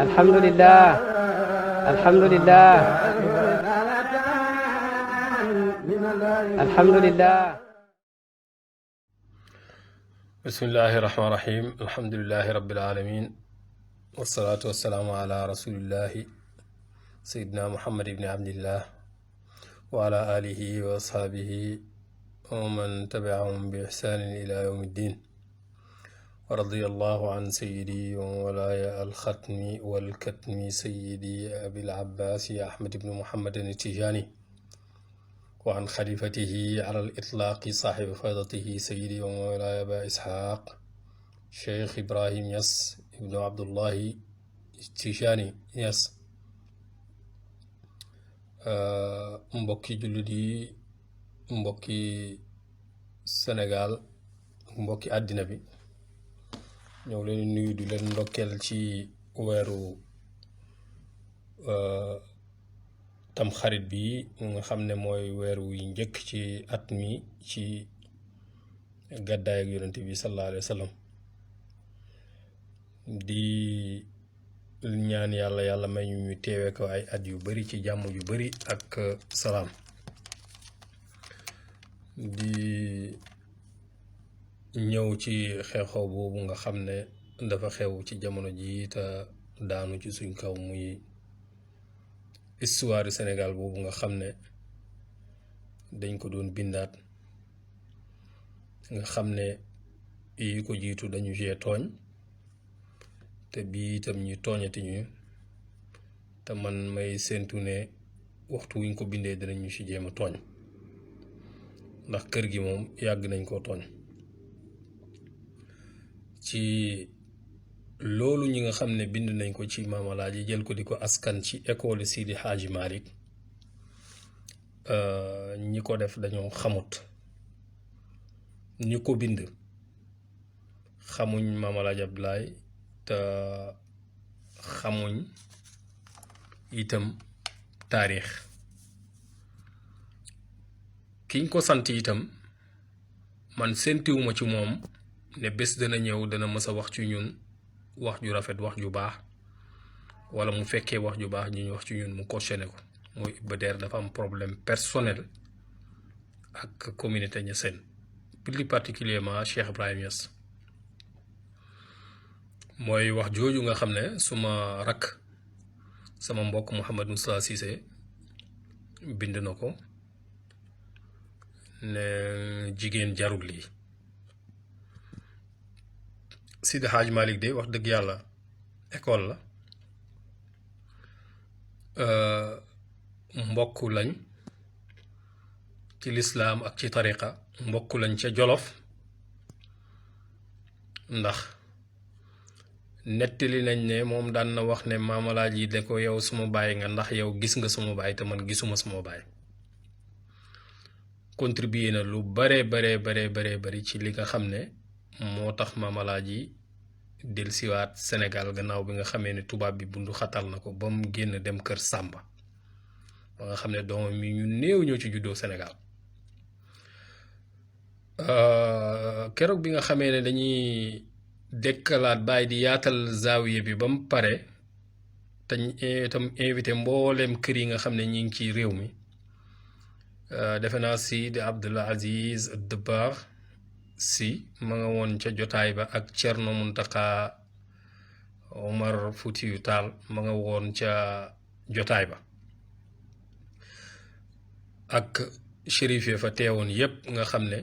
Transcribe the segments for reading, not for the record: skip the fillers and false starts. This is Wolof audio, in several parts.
alhamdulillah alhamdulillah alhamdulillah bismillahi rahmaani rahim alhamdulillahi rabbil alamin wasalaatu wasalaamu ala rasulillahi sayidina muhammad ibni abdillah wa ala alihi wa ashaabihi wa man tabiahum bi ihsaanin ila yawmi ddin wa radiyallahu an sayidi wa mawlaaya alxatmi walkatmi sayidi abil abbaasi ahmad ibni muhammadin tijaani wa an xalifatihi ala al itlaaqi saaxibi faydatihi sayidi wa mawlaaya aba isxaaq cheikh ibrahim Niass ibnu abdullahi tijaani Niass. mbokki jullit yi, mbokki Sénégal, mbokki àddina bi, ñoo leen nuyu di leen ndokkeel ci weeru tamxarit bi nga xam ne mooy weer wu njëkk ci at mi ci gàddaay ak yonent bi sallallahu alayhi wa sallam. di ñaan yàlla may ñu teewe ko ay at yu bari ci jàmm yu bari ak salaam. di ñëw ci xew-xew boobu nga xam ne dafa xew ci jamono ji te daanu ci suñ kaw, muy histoire Sénégal boobu nga xam ne dañ ko doon bindaat, nga xam ne yi ko jiitu dañu cee tooñ, te bii itam ñu tooñati ñu, te man may séentu ne waxtu wuñ ko bindee dinañu ci jéem a tooñ, ndax kër gi moom yàgg nañ koo tooñ. ci loolu ñi nga xam ne bind nañ ko ci Maam Alaaji jël ko di ko askan ci école Sidi Hadji Malick, ñi ko def dañoo xamut, ñi ko bind xamuñ Maam Alaaji Abdoulaye, te xamuñ itam taarix. kiñ ko sant itam man séentiwuma ci moom ne bés dana ñëw dana mës a wax ci ñun wax ju rafet, wax ju baax, wala mu fekkee wax ju baax ñu wax ci ñun mu cautionné ko. muy Iba Der dafa am problème personnel ak communauté ñaseen, plus particulièrement Cheikh Ibrahim Niass. mooy wax jooju nga xam ne suma rakk, sama mbokk Mouhamed Moussa Cissé bind na ko ne jigéen jarul lii. Sidi Hadj Malick de wax dëgg yàlla école la, mbokk lañ ci lislaam ak ci tariqa, mbokk lañ ca Jolof, ndax nettali nañ ne moom daan na wax ne Maam Alaaji de ko yow suma baay nga, ndax yow gis nga suma baay te man gisuma suma baay. contribué na lu bare bari ci li nga xam ne moo tax Maam Alaaji dellusiwaat Sénégal gannaaw bi nga xamee ne tubaab bi bundu xatal na ko ba mu génn dem kër Sàmba, ba nga xam ne doomam mi ñu néew ñoo ci juddoo Sénégal. keroog bi nga xamee ne dañuy dekkalaat bàyyi di yaatal zaawiye bi ba mu pare, te itam invité mbooleem kër yi nga xam ne ñi ngi ci réew mi. defe naa Sidi Abdul Aziz Dabakh si ma nga woon ca jotaay ba, ak Cerno Muntaka Omar Fuutiyu Taal ma nga woon ca jotaay ba, ak shérif ya fa teewoon yépp, nga xam ne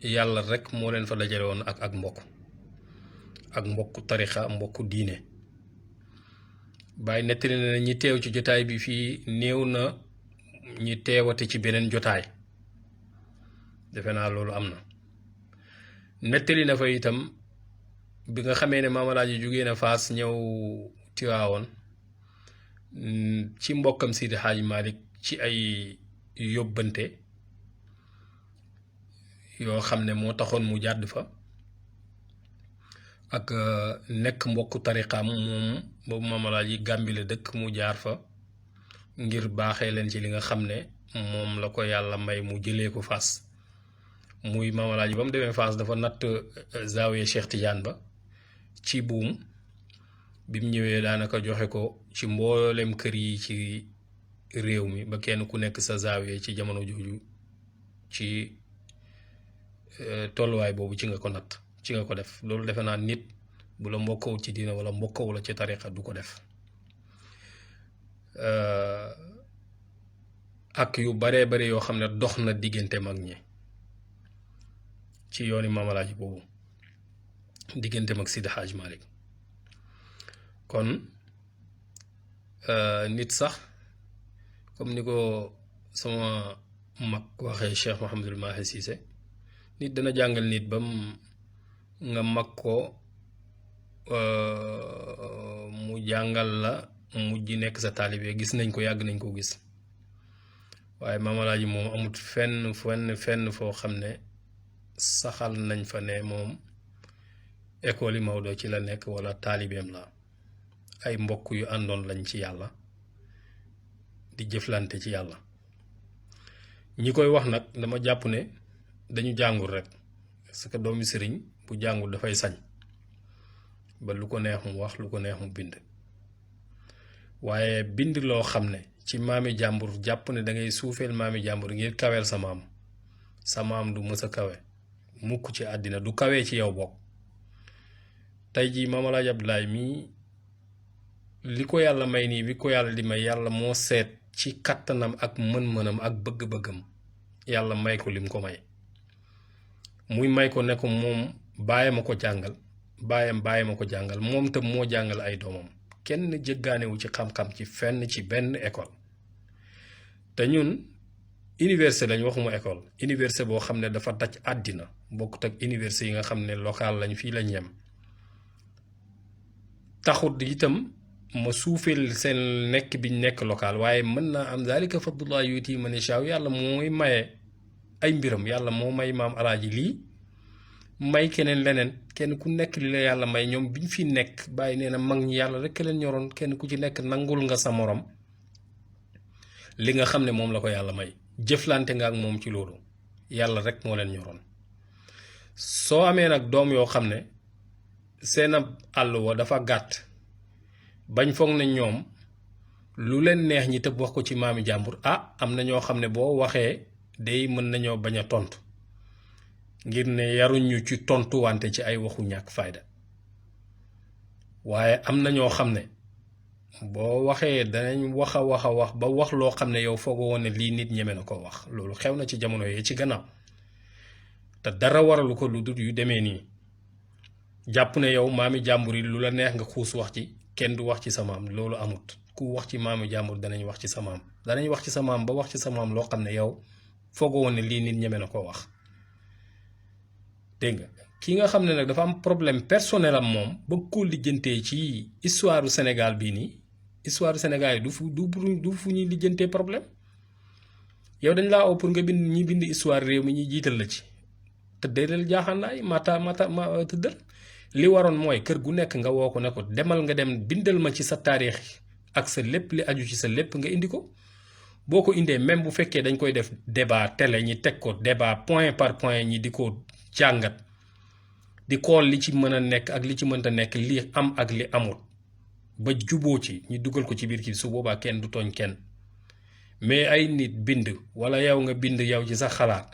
yàlla rek moo leen fa dajale woon ak mbokk tarixa, mbokk diine. Baay nettali na ñi teew ci jotaay bi fii néew na ñi teewate ci beneen jotaay, defe naa loolu am na. nettali na fa itam bi nga xamee ne Maam Alaaji jógee na Faas ñëw Tiwaawoon ci mbokkam Sidi Hadji Malick ci ay yóbbante yoo xam ne moo taxoon mu jàdd fa, ak nekk mbokku tariqaam moom boobu Maam Alaaji Gàmbi la dëkk, mu jaar fa ngir baaxee leen ci li nga xam ne moom la ko yàlla may mu jëlee ko Fass muy Maam Alaaji ba mu demee Fass dafa natt zaawiya Cheikh Tidiane ba ci buum bi mu ñëwee daanaka joxe ko ci mboolem kër yi ci réew mi ba kenn ku nekk sa zaawiya ci jamono jooju ci tolluwaay boobu ci nga ko natt ci nga ko def loolu defe naa nit bu la mbokkawul ci diina wala mbokkawul ci tariqa du ko def ak yu baree bare yoo xam ne dox na diggante mag ñi ci yooni Maam Alaaji boobu diggante mag Sidi Hadj Malick kon nit sax comme ni ko sama mag waxee Cheikh Mouhamadul Mahi Cissé nit dana jàngal nit ba nga mag ko mu jàngal la mujj nekk sa taalibe gis nañ ko yàgg nañ ko gis waaye Maam Alaaji moom amut fenn foo xam ne saxal nañ fa ne moom école yi Maodo ci la nekk wala taalibeem la ay mbokk yu àndoon lañ ci yàlla di jëflante ci yàlla ñi koy wax nag dama jàpp ne dañu jàngul rek parce que doomi sëriñ bu jàngul dafay sañ ba lu ko neex mu wax lu ko neex mu bind waaye bind loo xam ne ci maami jàmbur jàpp ne da ngay suufeel maami jàmbur ngir kaweel sa maam du mës a kawe mukk ci àddina du kawee ci yow bokk tey jii Maam Alaaji Abdoulaye mii li ko yàlla may nii bi ko yàlla di may yàlla moo seet ci kattanam ak mën-mënam ak bëgg-bëggam yàlla may ko lim ko may muy may ko ne ko moom baayam a ko jàngal moom tam moo jàngal ay doomam kenn jëggaanewu ci xam-xam ci fenn ci benn école te ñun université lañ waxuma école université boo xam ne dafa daj àddina bokkut ak université yi nga xam ne local lañ fii lañ yem taxut itam ma suufeel seen nekk biñ nekk local waaye mën naa am zalika fadlullah yuti man yashaa yàlla mooy maye ay mbiram yàlla moo may Maam Alaaji lii may keneen leneen kenn ku nekk li la yàlla may ñoom biñ fi nekk bàyyi nee na mag ñi yàlla rek leen ñoroon kenn ku ci nekk nangul nga sa morom li nga xam ne moom la ko yàlla may jëflante nga ak moom ci loolu yàlla rek moo leen ñoroon soo amee nag doom yoo xam ne seen àll wa dafa gàtt bañ foog ne ñoom lu leen neex ñi tëb wax ko ci maami jàmbur am na ñoo xam ne boo waxee day mën nañoo bañ a tontu ngir ne yaruñu ci tontu wante ci ay waxu ñàkk fayda waaye am na ñoo xam ne boo waxee danañ wax ba wax loo xam ne yow foogoo woon ne lii nit ñeme na ko wax loolu xew na ci jamono yee ci gannaaw te dara waralu ko lu dul yu demee nii jàpp ne yow maami jàmbur yi lu la neex nga xuus wax ci kenn du wax ci sa maam loolu amut ku wax ci maami jàmbur danañ wax ci sa maam danañ wax ci sa maam ba wax ci sa maam loo xam ne yow foogoo woon ne lii nit ñeme na ko wax dégg nga ki nga xam ne nag dafa am problème personnel am moom bëgg koo lijjantee ci histoire du Sénégal bii nii histoire du Sénégal yi du fu ñuy lijjantee problème yow dañ laa oo pour nga bind histoire réew mi ñuy jiital la ci tëddal jaaxaanaay ma tëddal li waroon mooy kër gu nekk nga woo ko ne ko demal nga dem bindal ma ci sa taarix ak sa lépp li aju ci sa lépp nga indi ko boo ko indee même bu fekkee dañ koy def débat télé ñi teg ko débat point par point ñi di ko jàngat di xool li ci mën a nekk ak li ci mënta nekk li am ak li amul ba juboo ci ñu dugal ko ci biir kii su boobaa kenn du tooñ kenn mais ay nit bind wala yow nga bind yow ci sa xalaat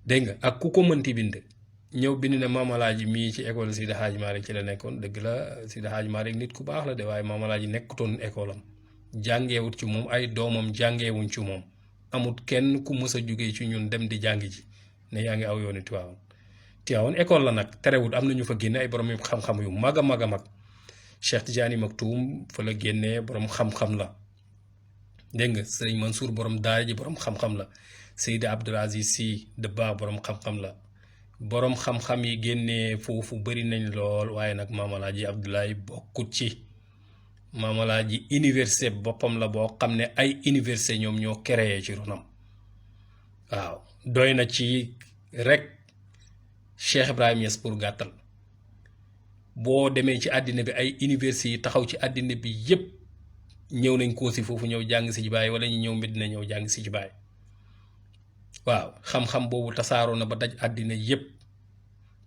dégg nga ak ku ko mënti bind ñëw bind ne Maam Alaaji mii ci école Sidi Hadj Malick ci la nekkoon dëgg la Sidi Hadj Malick nit ku baax la de waaye Maam Alaaji nekkutoon école am jàngeewut ci moom ay doomam jàngeewuñ ci moom amut kenn ku mës a jógee ci ñun dem di jàngi ji ne yaa ngi aw yoonu Tiwaawan école la nag terewut am na ñu fa génne ay borom xam-xam yu mag a mag a mag Cheikh Tidiane Maktoum fa la génnee borom xam-xam la dégg nga Sëriñ Mansour borom daara ji borom xam-xam la Seydi Abdoul Aziz Sy Dabakh borom xam-xam la borom xam-xam yi génnee foofu bari nañ lool waaye nag Maam Alaaji Abdoulaye bokkut ci Maam Alaaji université boppam la boo xam ne ay université ñoom ñoo créé ci ronam waaw doy na ci rek Cheikh Ibrahima Niass pour gàttal boo demee ci àddina bi ay université yi taxaw ci àddina bi yépp ñëw nañ koo si foofu ñëw jàng si ci Baay wala ñu ñëw Medina ñëw jàng si ci Baay waaw xam-xam boobu tasaaroo na ba daj àddina yépp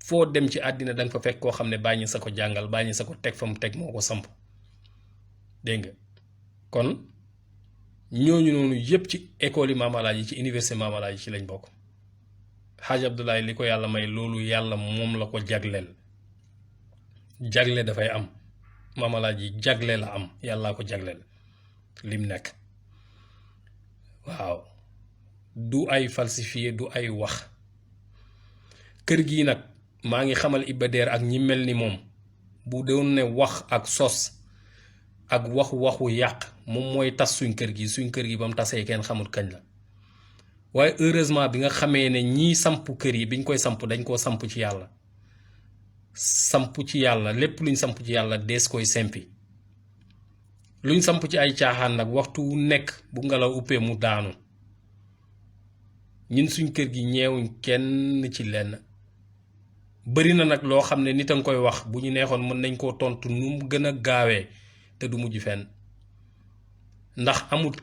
foo dem ci àddina danga fa fekk koo xam ne bàyyi sa ko jàngal bàyyi sa ko teg fa mu teg moo ko samp dégg nga kon ñooñu noonu yépp ci école yi Maam Alaaji ci université Maam Alaaji ci lañ bokk Xaaj Abdoulaye li ko yàlla may loolu yàlla moom la ko jagleel jagle dafay am Maam Alaaji jagle la am yàllaa ko jagleel lim nekk waaw du ay falsifié du ay wax kër gi nag maa ngi xamal Iba Der ak ñi mel ni moom bu doon ne wax ak sos ak waxu yàq moom mooy tas suñ kër gi ba mu tasee kenn xamul kañ la waaye heureusement bi nga xamee ne ñii samp kër yi biñ koy samp dañ koo samp ci yàlla lépp luñ samp ci yàlla dees koy sempi luñ samp ci ay caaxaan nag waxtu wu nekk bu ngelaw uppee mu daanu ñun suñ kër gi ñeewuñ kenn ci lenn bari na nag loo xam ne nit a nga koy wax bu ñu neexoon mën nañ koo tontu nu mu gën a gaawee te du mujj fenn ndax amul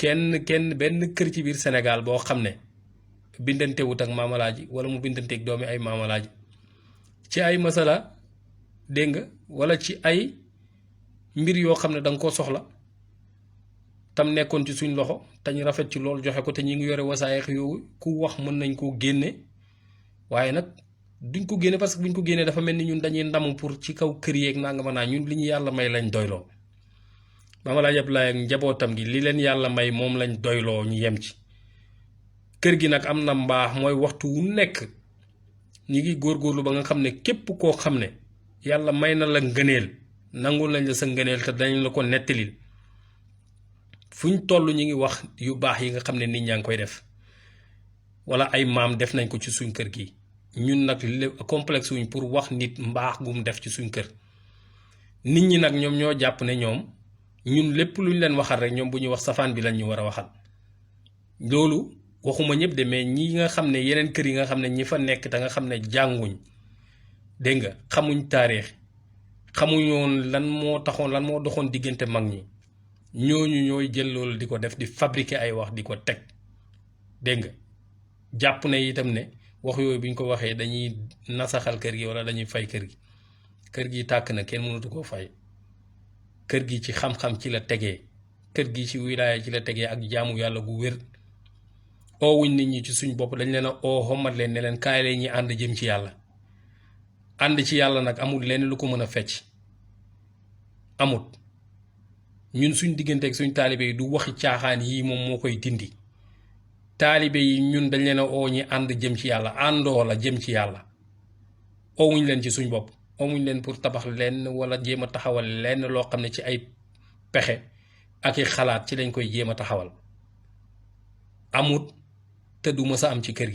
kenn benn kër ci biir Sénégal boo xam ne bindante wut ak Maam Alaaji wala mu bindanteeg doomi ay Maam Alaaji ci ay masala dégg nga wala ci ay mbir yoo xam ne danga ko soxla tam nekkoon ci suñ loxo te ñu rafet ci loolu joxe ko te ñi ngi yore wasaayeex yooyu ku wax mën nañ koo génne waaye nag duñ ko génne parce que buñ ko génnee dafa mel ni ñun dañuy ndamu pour ci kaw kër yeeg nangama naa ñun li ñu yàlla may lañ doyloo Maam Alaaji Abdoulaye ak njabootam gi li leen yàlla may moom lañ doyloo ñu yem ci kër gi nag am na mbaax mooy waxtu wu nekk ñi ngi góorgóorlu ba nga xam ne képp koo xam ne yàlla may na la ngëneel nangul nañ la sa ngëneel te dañ la ko nettalil fuñ toll ñu ngi wax yu baax yi nga xam ne nit ñaa ngi koy def wala ay maam def nañ ko ci suñ kër gi ñun nag complexe wuñ pour wax nit mbaax gu mu def ci suñ kër nit ñi nag ñoom ñoo jàpp ne ñoom ñun lépp luñ leen waxal rek ñoom bu ñuy wax safaan bi lañ ñu war a waxal loolu waxuma ñëpp de mais ñi nga xam ne yeneen kër yi nga xam ne ñi fa nekk te nga xam ne jànguñ dégg nga xamuñ taarix xamuñoon lan moo doxoon diggante mag ñi ñooñu ñooy jël loolu di ko def di fabriquer ay wax di ko teg dégg nga jàpp ne itam ne wax yooyu bi ñu ko waxee dañuy nasaxal kër gi wala dañuy fay kër gi tàkk na kenn mënatu koo fay kër gi ci xam-xam ci la tegee kër gi ci wilaaya ci la tegee ak jaamu yàlla gu wér oowuñ nit ñi ci suñ bopp dañ leen a oo xommat leen ne leen kaay leen ñi ànd jëm ci yàlla ànd ci yàlla nag amul lenn lu ko mën a fecc amut ñun suñ diggante ak suñ taalibe yi du waxi caaxaan yii moom moo koy dindi taalibe yi ñun dañ leen a oo ñi ànd jëm ci yàlla àndoo la jëm ci yàlla oowuñ leen ci suñ bopp oowuñ leen pour tabax lenn wala jéem a taxawal lenn loo xam ne ci ay pexe ak i xalaat ci lañ koy jéem a taxawal amut te du mës a am ci kër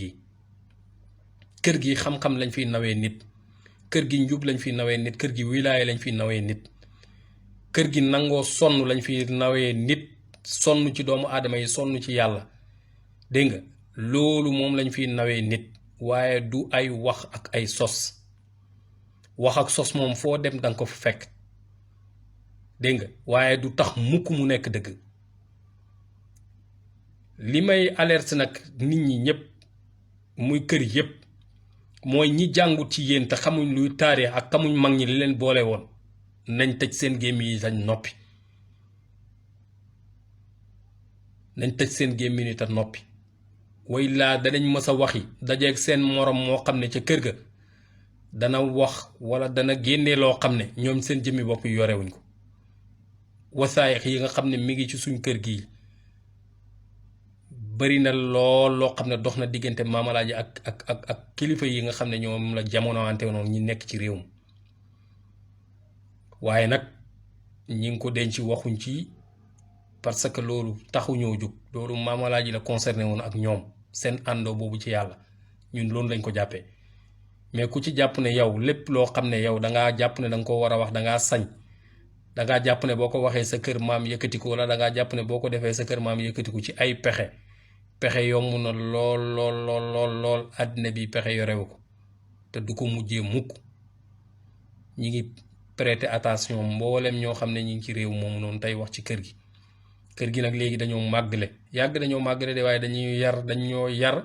gi xam-xam lañ fiy nawee nit kër gi njub lañ fiy nawee nit kër gi wilaaya lañ fiy nawee nit kër gi nangoo sonn lañ fiy nawee nit sonn ci doomu aadama yi sonn ci yàlla dégg nga loolu moom lañ fiy nawee nit waaye du ay wax ak ay sos wax ak sos moom foo dem danga ko fa fekk dégg nga waaye du tax mukk mu nekk dëgg li may alerte nag nit ñi ñëpp muy kër yëpp mooy ñi jàngut ci yéen te xamuñ luy taarix ak xamuñ mag ñi li leen boole woon nañ tëj seen gémmiñ yi tañ noppi nañ tëj seen gémmiñ yi te noppi way laa danañ mës a waxi dajeeg seen morom moo xam ne ca kër ga dana wax wala dana génnee loo xam ne ñoom seen jëmmi bopp yi yorewuñ ko wasaayix yi nga xam ne mi ngi ci suñ kër gii bari na lool loo xam ne dox na diggante Maam Alaaji ak kilifa yi nga xam ne ñoom la jamono ante noonu ñi nekk ci réew mi waaye nag ñi ngi ko denc waxuñ ci parce que loolu taxuñoo jóg loolu Maam Alaaji la concerné woon ak ñoom seen àndoo boobu ci yàlla ñun loolu lañ ko jàppee mais ku ci jàpp ne yow lépp loo xam ne yow dangaa jàpp ne danga ko war a wax dangaa sañ dangaa jàpp ne boo ko waxee sa kër maam yëkkatiku wala dangaa jàpp ne boo ko defee sa kër maam yëkkatiku ci ay pexe yomb na lool àddina bi pexe yorewu ko te du ko mujjee mukk ñi ngi prêter attention mboolem ñoo xam ne ñi ngi ci réew moomu noonu tey wax ci kër gi nag léegi dañoo màggale yàgg dañoo màggale de waaye dañoo yar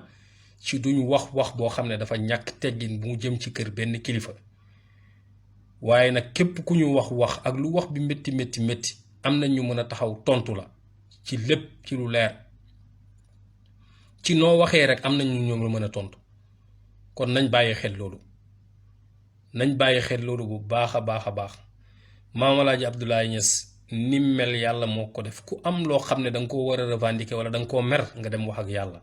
ci duñ wax boo xam ne dafa ñàkk teggin bu mu jëm ci kër benn kilifa waaye nag képp ku ñu wax ak lu wax bi métti am na ñu mën a taxaw tontu la ci lépp ci lu leer ci noo waxee rek am nañ ñoom la mën a tontu kon nañ bàyyi xel loolu bu baax a baax Maam Alaaji Abdoulaye Niass nim mel yàlla moo ko def ku am loo xam ne danga koo war a revendiquer wala danga koo mer nga dem wax ak yàlla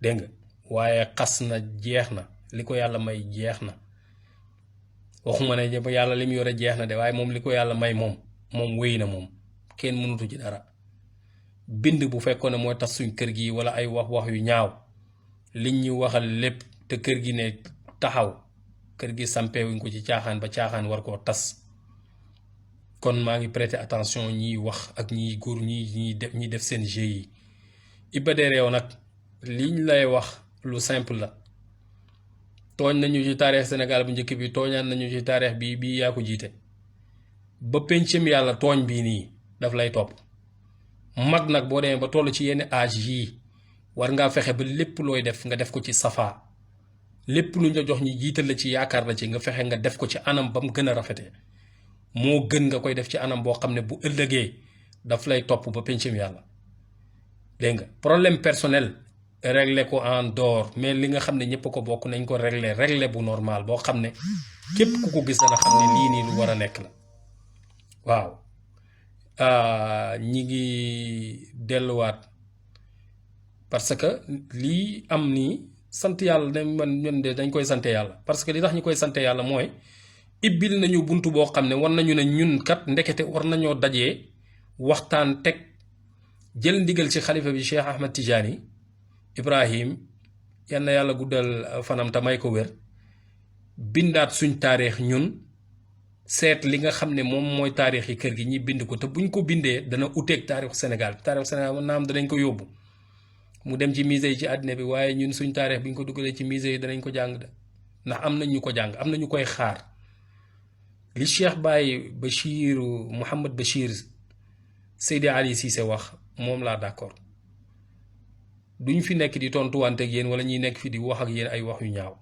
dégg nga waaye xas na jeex na li ko yàlla may jeex na waxuma ne yàlla li mu yore jeex na de waaye moom li ko yàlla may moom wéy na moom kenn mënutu ci dara bind bu fekkoon ne mooy tas suñ kër gi wala ay wax yu ñaaw liñ ñu waxal lépp te kër gi ne taxaw kër gi sampewuñ ko ci caaxaan ba caaxaan war koo tas kon maa ngi prêter attention ñiy wax ak ñiy góor ñi def seen jeu yi Iba Der yow nag liñ lay wax lu simple la tooñ nañu ci taarix Sénégal bu njëkk bi tooñaan nañu ci taarix bii yaa ko jiite ba pencam yàlla tooñ bii nii daf lay topp mag nag boo demee ba toll ci yenn âge yii war ngaa fexe ba lépp looy def nga def ko ci safaa lépp lu ñu la jox ñi jiital la ci yaakaar la ci nga fexe nga def ko ci anam ba mu gën a rafetee moo gën nga koy def ci anam boo xam ne bu ëllëgee daf lay topp ba pencam yàlla dégg nga problème personnel régler ko en dehors mais li nga xam ne ñëpp ko bokk nañ ko régler bu normal boo xam ne képp ku ko gis dana xam ne lii nii lu war a nekk la waaw ñi ngi delluwaat parce que lii am nii sant yàlla ne ñun de dañ koy sante yàlla parce que li tax ñu koy sante yàlla mooy ibbil nañu buntu boo xam ne war nañu ne ñun kat ndekete war nañoo dajee waxtaan teg jël ndigal ci xalifa bi Cheikh Ahmed Tidiane Ibrahim yal na yàlla guddal fanam te may ko wér bindaat suñ taarix ñun seet li nga xam ne moom mooy taarix yi kër gi ñi bind ko te buñ ko bindee dana uteeg taarixu Sénégal mën naa am danañ ko yóbbu mu dem ci musée yi ci àddina bi waaye ñun suñ taarix bi ñu ko dugalee ci musée yi danañ ko jàng de ndax am nañ ñu ko jàng am na ñu koy xaar li Cheikh Baye Bachir Mouhamad Bachir Seydi Ali Cissé wax moom laa d'accord duñ fi nekk di tontuwante ak yéen wala ñuy nekk fi di wax ak yéen ay wax yu ñaaw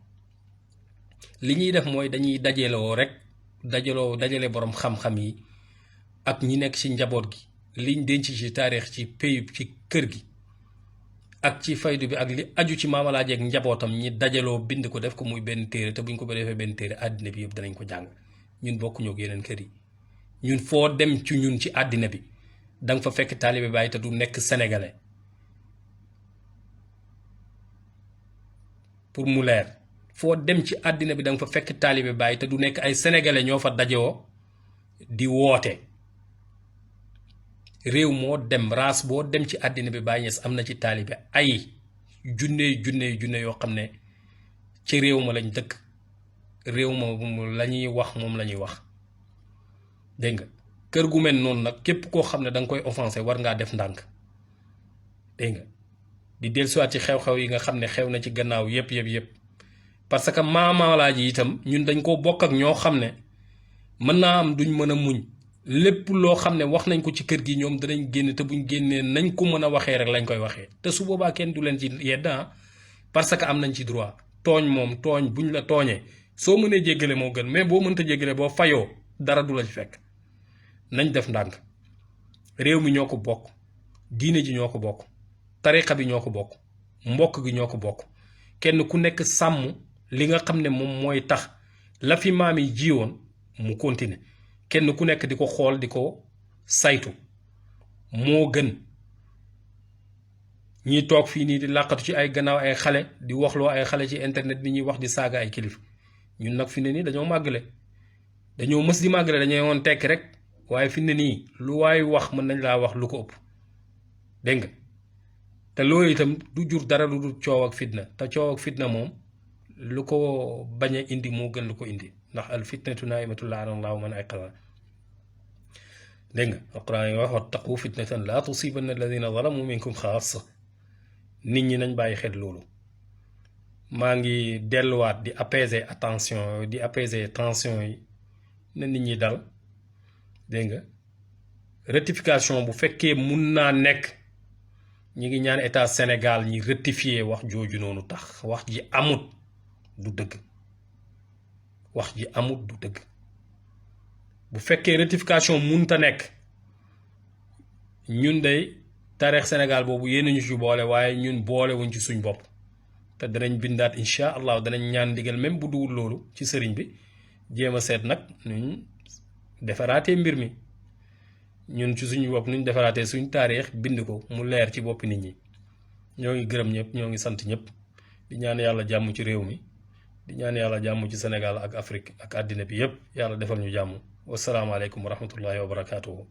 li ñuy def mooy dañuy dajale borom xam-xam yi ak ñi nekk ci njaboot gi liñ denc ci taarix ci pays ci kër gi ak ci faydu bi ak li aju ci Maam Alaaji ak njabootam ñi dajaloo bind ko def ko muy benn téere te buñ ko defee benn téere àddina bi yëpp danañ ko jàng ñun bokkuñu ak yeneen kër yi ñun foo dem ci ñun ci àddina bi danga fa fekk taalibe Baay te du nekk sénégalais pour mu leer foo dem ci àddina bi danga fa fekk taalibe Baay te du nekk ay sénégalais ñoo fa dajewoo di woote réew moo dem race boo dem ci àddina bi Baay Ñas am na ci taalibe ay junne yoo xam ne ci réew ma lañ dëkk réew ma la ñuy wax moom la ñuy wax dégg nga kër gu mel noonu nag képp koo xam ne da nga koy offensé war ngaa def ndànk dégg nga di dellusiwaat ci xew-xew yi nga xam ne xew na ci gannaaw yëpp parce que Maam Alaaji itam ñun dañ koo bokk ak ñoo xam ne mën naa am duñ mën a muñ lépp loo xam ne wax nañ ko ci kër gi ñoom danañ génn te buñ génnee nañ ko mën a waxee rek lañ koy waxee te su boobaa kenn du leen ci yedd parce que am nañ ci droit tooñ moom tooñ buñ la tooñee soo mënee jéggale moo gën mais boo mënta jéggale boo fayoo dara du la ci fekk nañ def ndànk réew mi ñoo ko bokk diine ji ñoo ko bokk tariqa bi ñoo ko bokk mbokk gi ñoo ko bokk kenn ku nekk sàmm li nga xam ne moom mooy tax la fi maam yi jiwoon mu continuer kenn ku nekk di ko xool di ko saytu moo gën ñiy toog fii nii di làqatu ci ay gannaaw ay xale di waxloo ay xale ci internet bi ñuy wax di saaga ay kilif ñun nag fi ne nii dañoo màggale dañoo mës di màggale dañoo woon tekki rek waaye fi ne nii lu waay wax mën nañ laa wax lu ko ëpp dégg nga te loolu itam du jur dara lu dul coow ak fitna te coow ak fitna moom lu ko bañ a indi moo gën lu ko indi ndax al fitnatu naa'imatun la'ana Allahu man ayqadha dégg nga alquran yi wax wattaqu fitnatan laa tusibanna alladina zalamu minkum xaassa nit ñi nañ bàyyi xel loolu maa ngi delluwaat di apaiser tension yi na nit ñi dal dégg nga rectification bu fekkee mun naa nekk ñi ngi ñaan état Sénégal ñi rectifier wax jooju noonu tax wax ji amut du dëgg wax ji amut du dëgg bu fekkee rectification munta nekk ñun day taarix Sénégal boobu yéen ñu ci boole waaye ñun boole wuñ ci suñ bopp te danañ bindaat incha allah danañ ñaan ndigal même bu duwul loolu ci sëriñ bi jéem a seet nag nuñ defaraatee mbir mi ñun ci suñu bopp nuñ defaraatee suñ taarix bind ko mu leer ci boppi nit ñi ñoo ngi gërëm ñëpp ñoo ngi sant ñëpp di ñaan yàlla jàmm ci réew mi di ñaan yàlla jàmm ci Sénégal ak Afrique ak àddina bi yëpp yàlla defal ñu jàmm wasalaamaaleykum wa rahmatullahi wa barakaatuhu.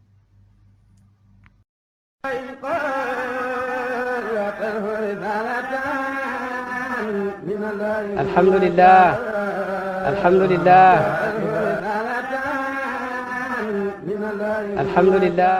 alhamdulillah alhamdulillah alhamdulillah